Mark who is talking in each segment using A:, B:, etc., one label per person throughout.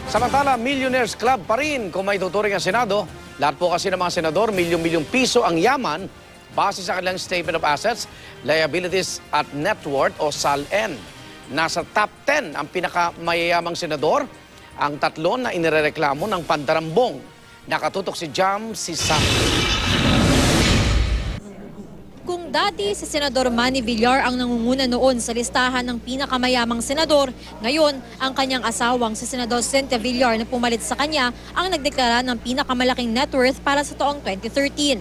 A: Samantala, Millionaires Club pa rin kung may tuturing ang Senado. Lahat po kasi ng mga senador, milyong-milyong piso ang yaman base sa kanilang Statement of Assets, Liabilities at Net Worth o SALN. Nasa top 10 ang pinakamayayamang senador, ang tatlo na inirereklamo ng pandarambong. Nakatutok si Jam, si Sam.
B: Kung dati si Senador Manny Villar ang nangunguna noon sa listahan ng pinakamayamang senador, ngayon ang kanyang asawang si Senador Cynthia Villar na pumalit sa kanya ang nagdeklara ng pinakamalaking net worth para sa taong 2013.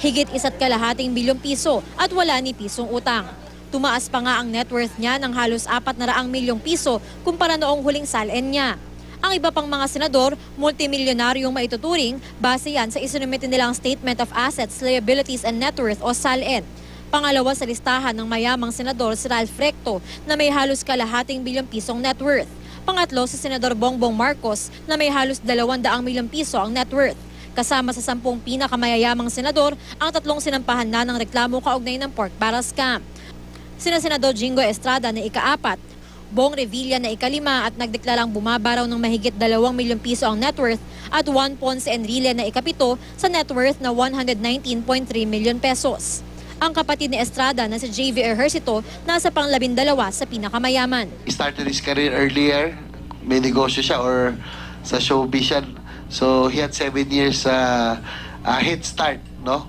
B: Higit 1.2 bilyong piso at wala ni pisong utang. Tumaas pa nga ang net worth niya ng halos 400 milyong piso kumpara noong huling SALN niya. Ang iba pang mga senador, multimilyonaryong maituturing, base yan sa isinumite nilang Statement of Assets, Liabilities and Net Worth o SALN. Pangalawa sa listahan ng mayamang senador si Ralph Recto na may halos 200 bilyong pisong net worth. Pangatlo si Senador Bongbong Marcos na may halos 200 milyong piso ang net worth. Kasama sa 10 pinakamayayamang senador ang 3 sinampahan na ng reklamo kaugnay ng pork barrel scam. Sina Senador Jingo Estrada na ika-4, Bong Revilla na ika-5 at nagdeklarang bumaba raw ng mahigit 2 milyong piso ang net worth at Juan Ponce Enrile na ika-7 sa net worth na 119.3 milyon pesos. Ang kapatid ni Estrada na si JV Ejercito nasa pang-12 sa pinakamayaman.
C: He started his career earlier, may negosyo siya or sa showbiz siya. So he had 7 years head start, no?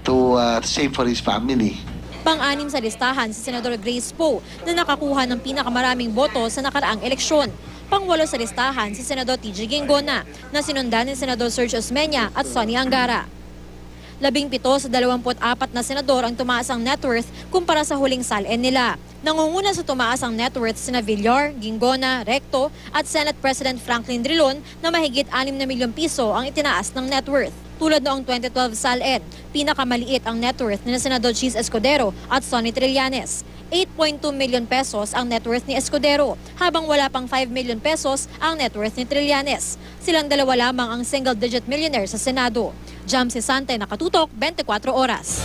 C: To save for his family.
B: Pang-anim sa listahan si Senador Grace Poe na nakakuha ng pinakamaraming boto sa nakaraang eleksyon. Pang-8 sa listahan si Senador TG Ginggona na sinundan ni Senador Sergio Osmeña at Sonny Angara. 17 sa 24 na senador ang tumaas ang net worth kumpara sa huling SALN nila. Nangunguna sa tumaas ang net worth sina Villar, Ginggona, Recto at Senate President Franklin Drilon na mahigit 6 na milyong piso ang itinaas ng net worth. Tulad noong 2012 SALN, pinakamaliit ang net worth ni Senador Chis Escudero at Sonny Trillanes. 8.2 milyon pesos ang net worth ni Escudero, habang wala pang 5 milyon pesos ang net worth ni Trillanes. Silang dalawa lamang ang single-digit millionaire sa Senado. Jam Sante, nakatutok, 24 oras.